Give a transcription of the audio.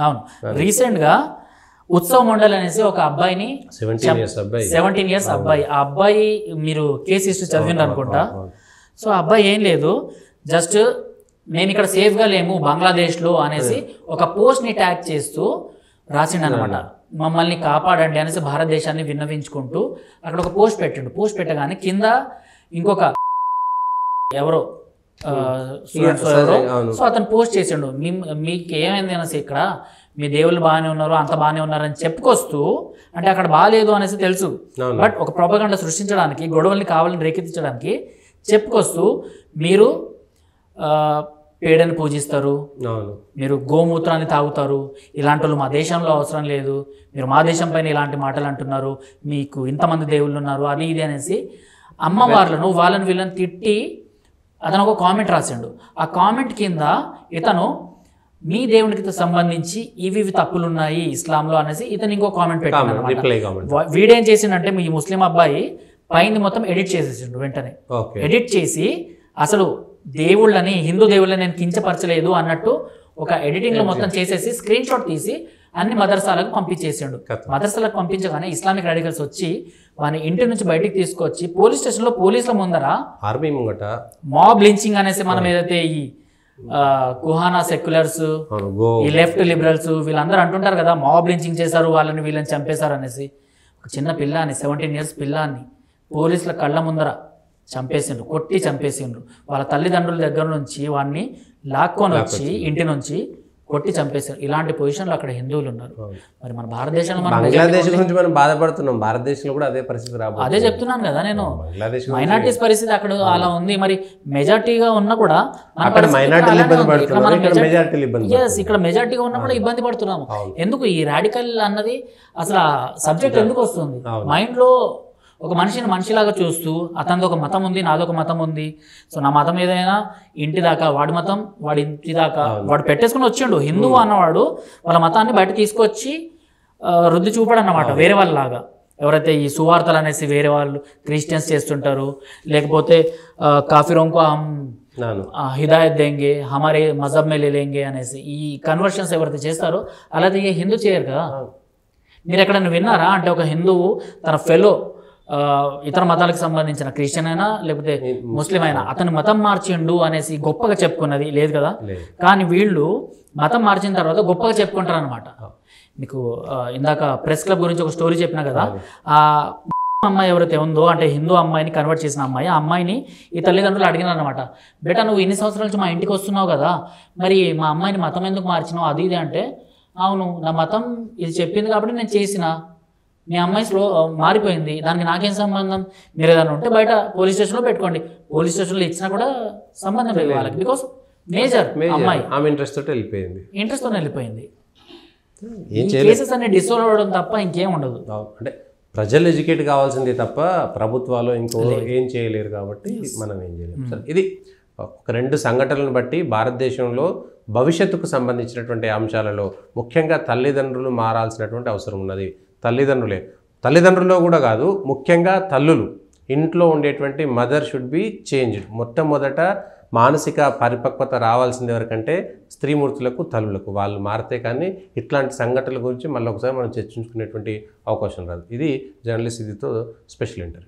అవును, రీసెంట్గా ఉత్సవ్ మండల్ అనేసి ఒక అబ్బాయిని 17 ఇయర్స్ అబ్బాయి, ఆ అబ్బాయి మీరు కేసు హిస్టరీ చదివిండ్రు అనుకుంటా. సో ఆ అబ్బాయి ఏం లేదు, జస్ట్ మేము ఇక్కడ సేఫ్గా లేము బంగ్లాదేశ్లో అనేసి ఒక పోస్ట్ని ట్యాగ్ చేస్తూ రాసిండు అనమాట. మమ్మల్ని కాపాడండి అనేసి భారతదేశాన్ని విన్నవించుకుంటూ అక్కడ ఒక పోస్ట్ పెట్టిండు. పోస్ట్ పెట్టగానే కింద ఇంకొక ఎవరో సో అతను పోస్ట్ చేసిండు, మీకు ఏమైంది అనేసి ఇక్కడ మీ దేవుళ్ళు బాగానే ఉన్నారు, అంత బాగానే ఉన్నారని చెప్పుకొస్తూ, అంటే అక్కడ బాగాలేదు అనేసి తెలుసు, బట్ ఒక ప్రొపగండా సృష్టించడానికి, గొడవల్ని కావాలని రేకెత్తించడానికి చెప్పుకొస్తూ మీరు పేడని పూజిస్తారు, మీరు గోమూత్రాన్ని తాగుతారు, ఇలాంటి వాళ్ళు మా దేశంలో అవసరం లేదు, మీరు మా దేశం పైన ఇలాంటి మాటలు అంటున్నారు, మీకు ఇంతమంది దేవుళ్ళు ఉన్నారు, అది ఇది అనేసి అమ్మవార్లను వాళ్ళని వీళ్ళని తిట్టి అతను ఒక కామెంట్ రాసిండు. ఆ కామెంట్ కింద ఇతను మీ దేవునికి సంబంధించి ఇవి తప్పులు ఉన్నాయి ఇస్లాంలో అనేసి ఇతను ఇంకో కామెంట్ పెట్టాడు. వీడేం చేసిండంటే మీ ముస్లిం అబ్బాయి పైన మొత్తం ఎడిట్ చేసేసిండు. వెంటనే ఎడిట్ చేసి అసలు దేవుళ్ళని, హిందూ దేవుళ్ళని నేను కించపరచలేదు అన్నట్టు ఒక ఎడిటింగ్లో మొత్తం చేసేసి స్క్రీన్ షాట్ తీసి అన్ని మదర్సాలకు పంపించేసాడు. మదర్సాలకు పంపించగానే ఇస్లామిక్ రాడికల్స్ వచ్చి వాని ఇంటి నుంచి బయటికి తీసుకొచ్చి పోలీస్ స్టేషన్లో పోలీసుల ముందర ఆర్మీ ముంగట మాబ్ లించింగ్ అనేసి మనం ఏదైతే ఈ కుహానా సెక్యులర్స్, ఈ లెఫ్ట్ లిబరల్స్ వీళ్ళందరూ అంటుంటారు కదా మాబ్ లించింగ్ చేశారు, వాళ్ళని వీళ్ళని చంపేశారు అనేసి, ఒక చిన్న పిల్లాన్ని 17 ఇయర్స్ పిల్లాన్ని పోలీసుల కళ్ళ ముందర చంపేసిండ్రు, కొట్టి చంపేసిండ్రు. వాళ్ళ తల్లిదండ్రుల దగ్గర నుంచి వాడిని లాక్కొని వచ్చి ఇంటి నుంచి కొట్టి చంపేశారు. ఇలాంటి పొజిషన్లో అక్కడ హిందువులు ఉన్నారు. మరి మన భారతదేశంలో బంగ్లాదేశ్ గురించి మనం బాధపడుతున్నాం, భారతదేశంలో కూడా అదే పరిస్థితి రాబోతుంది. అదే చెప్తున్నాను కదా నేను, మైనార్టీస్ పరిస్థితి అక్కడ అలా ఉంది. మరి మెజార్టీగా ఉన్నా కూడా ఇక్కడ మెజార్టీగా ఉన్నా కూడా ఇబ్బంది పడుతున్నాము. ఎందుకు ఈ రాడికల్ అన్నది అసలు సబ్జెక్ట్ ఎందుకు వస్తుంది మైండ్లో? ఒక మనిషిని మనిషిలాగా చూస్తూ అతనిది ఒక మతం ఉంది, నాదొక మతం ఉంది, సో నా మతం ఏదైనా ఇంటి దాకా, వాడి మతం వాడి ఇంటి దాకా, వాడు పెట్టేసుకుని వచ్చిండు. హిందువు అన్నవాడు వాళ్ళ మతాన్ని బయట తీసుకొచ్చి రుద్ది చూపాడు అన్నమాట వేరే వాళ్ళలాగా. ఎవరైతే ఈ సువార్తలు అనేసి వేరే వాళ్ళు క్రిస్టియన్స్ చేస్తుంటారు, లేకపోతే కాఫిరోంకో హమ్ హిదాయత్ దేంగే, హమారే మజహబ్ మే లే లేంగే అనేసి ఈ కన్వర్షన్స్ ఎవరైతే చేస్తారో అలాగే హిందూ చేయరు కదా. మీరు ఎక్కడైనా విన్నారా? అంటే ఒక హిందువు తన ఫెలో ఇతర మతాలకు సంబంధించిన క్రిస్టియన్ అయినా లేకపోతే ముస్లిం అయినా అతని మతం మార్చిండు అనేసి గొప్పగా చెప్పుకున్నది లేదు కదా. కానీ వీళ్ళు మతం మార్చిన తర్వాత గొప్పగా చెప్పుకుంటారు అనమాట. మీకు ఇందాక ప్రెస్ క్లబ్ గురించి ఒక స్టోరీ చెప్పినా కదా, ఆ అమ్మాయి ఎవరైతే ఉందో అంటే హిందూ అమ్మాయిని కన్వర్ట్ చేసిన అమ్మాయి, ఆ అమ్మాయిని ఈ తల్లిదండ్రులు అడిగినారు అనమాట, బేటా నువ్వు ఇన్ని సంవత్సరాల నుంచి మా ఇంటికి వస్తున్నావు కదా, మరి మా అమ్మాయిని మతం ఎందుకు మార్చినావు అది ఇది అంటే, అవును నా మతం ఇది చెప్పింది కాబట్టి నేను చేసిన, మీ అమ్మాయి మారిపోయింది, దానికి నాకేం సంబంధం, మీరు ఏదైనా ఉంటే బయట పోలీస్ స్టేషన్లో పెట్టుకోండి, పోలీస్ స్టేషన్లో ఇచ్చినా కూడా సంబంధం లేదు వాళ్ళకి, బికాస్ మేజర్ అమ్మాయి ఆమె ఇంట్రెస్ట్తో వెళ్ళిపోయింది. కేసెస్ అన్ని డిసోల్వ్ అవ్వడం తప్ప ఇంకేం ఉండదు. అంటే ప్రజలు ఎడ్యుకేట్ కావాల్సిందే తప్ప ప్రభుత్వాలు ఇంకో ఏం చేయలేరు కాబట్టి మనం ఏం చేయలేము. ఇది ఒక 2 సంఘటనలను బట్టి భారతదేశంలో భవిష్యత్తుకు సంబంధించినటువంటి అంశాలలో ముఖ్యంగా తల్లిదండ్రులు మారాల్సినటువంటి అవసరం ఉన్నది. తల్లిదండ్రుల్లో కూడా కాదు, ముఖ్యంగా తల్లులు, ఇంట్లో ఉండేటువంటి మదర్ షుడ్ బి చేంజ్డ్. మొట్టమొదట మానసిక పరిపక్వత రావాల్సింది ఎవరికంటే స్త్రీమూర్తులకు, తల్లులకు. వాళ్ళు మారితే కానీ ఇట్లాంటి సంఘటనల గురించి మళ్ళీ ఒకసారి మనం చర్చించుకునేటువంటి అవకాశం రాదు. ఇది జర్నలిస్ట్ ఇదితో స్పెషల్ ఇంటర్వ్యూ.